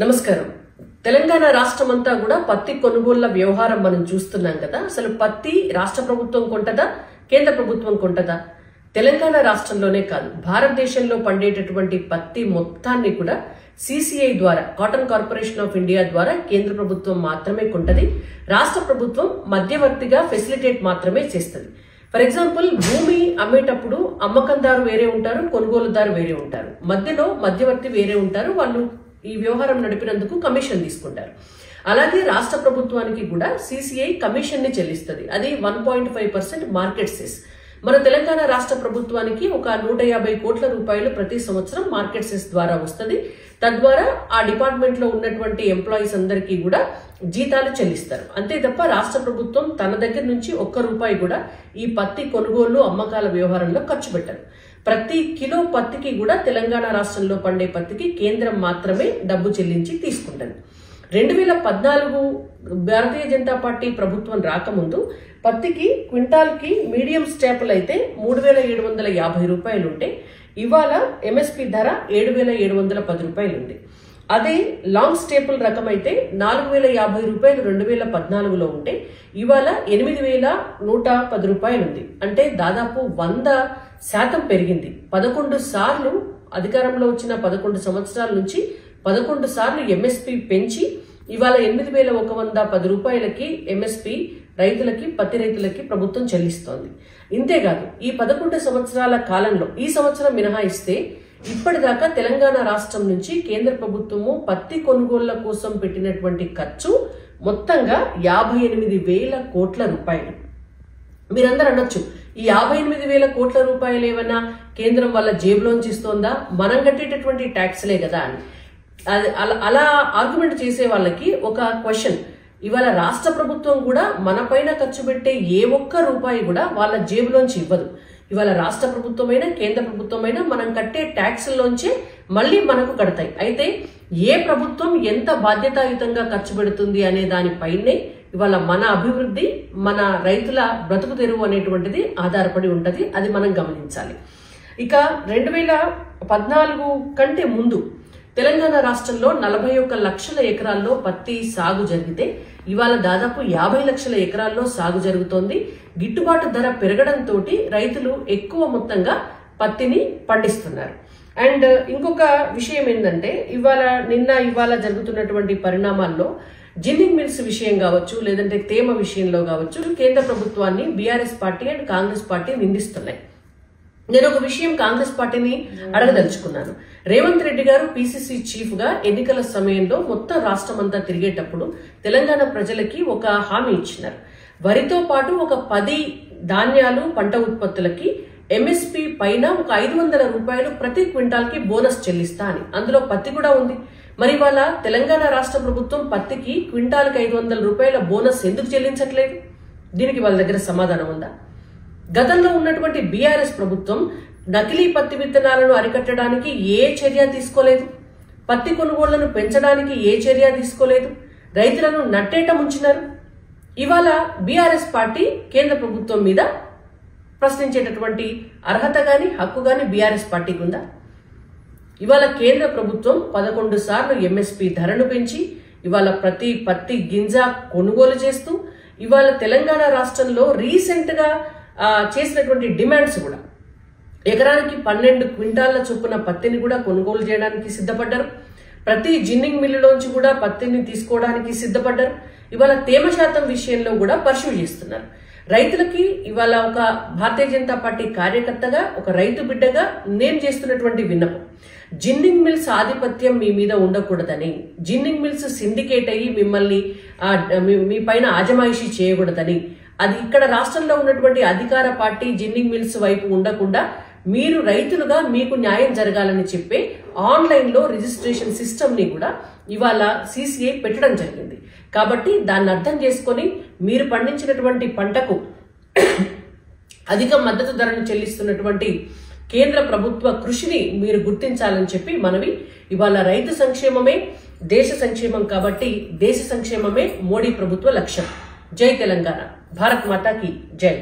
నమస్కారం. తెలంగాణ రాష్ట్రమంతా కూడా పత్తి కొనుగోళ్ల వ్యవహారం మనం చూస్తున్నాం కదా. అసలు పత్తి రాష్ట్ర ప్రభుత్వం కొంటదా, కేంద్ర ప్రభుత్వం కొంటదా? తెలంగాణ రాష్ట్రంలోనే కాదు, భారతదేశంలో పండేటటువంటి పత్తి మొత్తాన్ని కూడా సిసిఐ ద్వారా, కాటన్ కార్పొరేషన్ ఆఫ్ ఇండియా ద్వారా కేంద్ర ప్రభుత్వం మాత్రమే కొంటది. రాష్ట్ర ప్రభుత్వం మధ్యవర్తిగా ఫెసిలిటేట్ మాత్రమే చేస్తుంది. ఫర్ ఎగ్జాంపుల్, భూమి అమ్మేటప్పుడు అమ్మకందారు వేరే ఉంటారు, కొనుగోలుదారు వేరే ఉంటారు, మధ్యలో మధ్యవర్తి వేరే ఉంటారు. వాళ్ళు ఈ వ్యవహారం నడిపినందుకు కమిషన్ తీసుకుంటారు. అలాగే రాష్ట్ర ప్రభుత్వానికి కూడా సిసిఐ కమిషన్ ని చెల్లిస్తుంది. అది 1.5% మార్కెట్ సెస్. మన తెలంగాణ రాష్ట్ర ప్రభుత్వానికి ఒక 150 కోట్ల రూపాయలు ప్రతి సంవత్సరం మార్కెట్ సెస్ ద్వారా వస్తుంది. తద్వారా ఆ డిపార్ట్మెంట్ లో ఉన్నటువంటి ఎంప్లాయీస్ అందరికీ కూడా జీతాలు చెల్లిస్తారు. అంతే తప్ప రాష్ట్ర ప్రభుత్వం తన దగ్గర నుంచి ₹1 కూడా ఈ పత్తి కొనుగోలు అమ్మకాల వ్యవహారంలో ఖర్చు పెట్టరు. ప్రతి కిలో పత్తికి కూడా తెలంగాణ రాష్ట్రంలో పండే పత్తికి కేంద్రం మాత్రమే డబ్బు చెల్లించి తీసుకుంటుంది. 2014 భారతీయ జనతా పార్టీ ప్రభుత్వం రాకముందు పత్తికి క్వింటాల్కి మీడియం స్టాపుల్ అయితే ₹3,750 ఉంటే, ఇవాళ ఎంఎస్పి ధర ₹7,710 ఉంది. అదే లాంగ్ స్టేపుల్ రకం అయితే ₹4,050 2014లో ఉంటే, ఇవాళ ₹8,110 ఉంది. అంటే దాదాపు 100% పెరిగింది. 11 సార్లు అధికారంలో వచ్చిన 11 సంవత్సరాల నుంచి 11 సార్లు ఎంఎస్పి పెంచి ఇవాళ ₹8,110 ఎంఎస్పి రైతులకి, పత్తి రైతులకి ప్రభుత్వం చెల్లిస్తోంది. ఇంతేకాదు, ఈ 11 సంవత్సరాల కాలంలో ఈ సంవత్సరం మినహాయిస్తే ఇప్పటిదాకా తెలంగాణ రాష్ట్రం నుంచి కేంద్ర ప్రభుత్వము పత్తి కొనుగోళ్ల కోసం పెట్టినటువంటి ఖర్చు మొత్తంగా 58,000 కోట్ల రూపాయలు. మీరందరూ అనొచ్చు, ఈ 58,000 కోట్ల రూపాయలు ఏమన్నా కేంద్రం వాళ్ళ జేబులోంచి ఇస్తోందా, మనం కట్టేటటువంటి ట్యాక్స్లే కదా అని. అలా ఆర్గ్యుమెంట్ చేసే వాళ్ళకి ఒక క్వశ్చన్, ఇవాళ రాష్ట్ర ప్రభుత్వం కూడా మన పైన ఖర్చు పెట్టే ఏ ఒక్క రూపాయి కూడా వాళ్ళ జేబులోంచి ఇవ్వదు. ఇవాళ రాష్ట్ర ప్రభుత్వమైనా కేంద్ర ప్రభుత్వమైనా మనం కట్టే ట్యాక్స్లోంచే మళ్ళీ మనకు కడతాయి. అయితే ఏ ప్రభుత్వం ఎంత బాధ్యతాయుతంగా ఖర్చు పెడుతుంది అనే దానిపైనే ఇవాళ మన అభివృద్ధి, మన రైతుల బ్రతుకు తెరువు అనేటువంటిది ఆధారపడి ఉంటది. అది మనం గమనించాలి. ఇక 2014 కంటే ముందు తెలంగాణ రాష్ట్రంలో 41 లక్షల ఎకరాల్లో పత్తి సాగు జరిగితే, ఇవాళ దాదాపు 50 లక్షల ఎకరాల్లో సాగు జరుగుతోంది. గిట్టుబాటు ధర పెరగడంతో రైతులు ఎక్కువ మొత్తంగా పత్తిని పండిస్తున్నారు. అండ్ ఇంకొక విషయం ఏంటంటే, ఇవాళ జరుగుతున్నటువంటి పరిణామాల్లో జిన్నింగ్ మిల్స్ విషయం కావచ్చు, లేదంటే తేమ విషయంలో కావచ్చు, కేంద్ర ప్రభుత్వాన్ని BRS party and Congress party నిందిస్తున్నాయి. నేను ఒక విషయం కాంగ్రెస్ పార్టీని అడగదలుచుకున్నాను. రేవంత్ రెడ్డి గారు పిసిసి చీఫ్ గా ఎన్నికల సమయంలో మొత్తం రాష్ట్రం అంతా తిరిగేటప్పుడు తెలంగాణ ప్రజలకి ఒక హామీ ఇచ్చినారు. వరితో పాటు ఒక 10 ధాన్యాలు పంట ఉత్పత్తులకి ఎంఎస్పి పైన ఒక ₹500 ప్రతి క్వింటాల్ కి బోనస్ చెల్లిస్తా అని. అందులో పత్తి కూడా ఉంది. మరి వాళ్ళ తెలంగాణ రాష్ట్ర ప్రభుత్వం పత్తికి క్వింటాల్కి ₹500 బోనస్ ఎందుకు చెల్లించట్లేదు? దీనికి వాళ్ళ దగ్గర సమాధానం ఉందా? గతంలో ఉన్నటువంటి బీఆర్ఎస్ ప్రభుత్వం నకిలీ పత్తి విత్తనాలను అరికట్టడానికి ఏ చర్య తీసుకోలేదు. పత్తి కొనుగోళ్లను పెంచడానికి ఏ చర్య తీసుకోలేదు. రైతులను నట్టేట ముంచినారు. ఇవాళ బీఆర్ఎస్ పార్టీ కేంద్ర ప్రభుత్వం మీద ప్రశ్నించేటటువంటి అర్హత గాని, హక్కు గాని బీఆర్ఎస్ పార్టీకి ఉందా? ఇవాళ కేంద్ర ప్రభుత్వం 11 సార్లు ఎంఎస్పి ధరను పెంచి ఇవాళ ప్రతి పత్తి గింజ కొనుగోలు చేస్తూ, ఇవాళ తెలంగాణ రాష్ట్రంలో రీసెంట్ గా చేసినటువంటి డిమాండ్స్ కూడా ఎకరానికి 12 క్వింటాళ్ల చొప్పున పత్తిని కూడా కొనుగోలు చేయడానికి సిద్ధపడ్డారు. ప్రతి జిన్నింగ్ మిల్లులోంచి కూడా పత్తిని తీసుకోవడానికి సిద్ధపడ్డారు. ఇవాళ తేమ శాతం విషయంలో కూడా పర్సూ చేస్తున్నారు. రైతులకి ఇవాళ ఒక భారతీయ జనతా పార్టీ కార్యకర్తగా, ఒక రైతు బిడ్డగా నేను చేస్తున్నటువంటి విన్నపం, జిన్నింగ్ మిల్స్ ఆధిపత్యం మీ మీద ఉండకూడదని, జిన్నింగ్ మిల్స్ సిండికేట్ అయ్యి మిమ్మల్ని మీ పైన ఆజమాయిషీ చేయకూడదని, అది ఇక్కడ రాష్ట్రంలో ఉన్నటువంటి అధికార పార్టీ జిన్నింగ్ మిల్స్ వైపు ఉండకుండా మీరు రైతులుగా మీకు న్యాయం జరగాలని చెప్పి ఆన్లైన్ లో రిజిస్ట్రేషన్ సిస్టమ్ ని కూడా ఇవాళ సిసిఐ పెట్టడం జరిగింది. కాబట్టి దాన్ని అర్థం చేసుకొని మీరు పండించినటువంటి పంటకు అధిక మద్దతు ధరను చెల్లిస్తున్నటువంటి కేంద్ర ప్రభుత్వ కృషిని మీరు గుర్తించాలని చెప్పి మనవి. ఇవాళ రైతు సంక్షేమమే దేశ సంక్షేమం కాబట్టి దేశ సంక్షేమమే మోడీ ప్రభుత్వ లక్ష్యం. జై తెలంగాణ, భారత్ మాతాకి జై.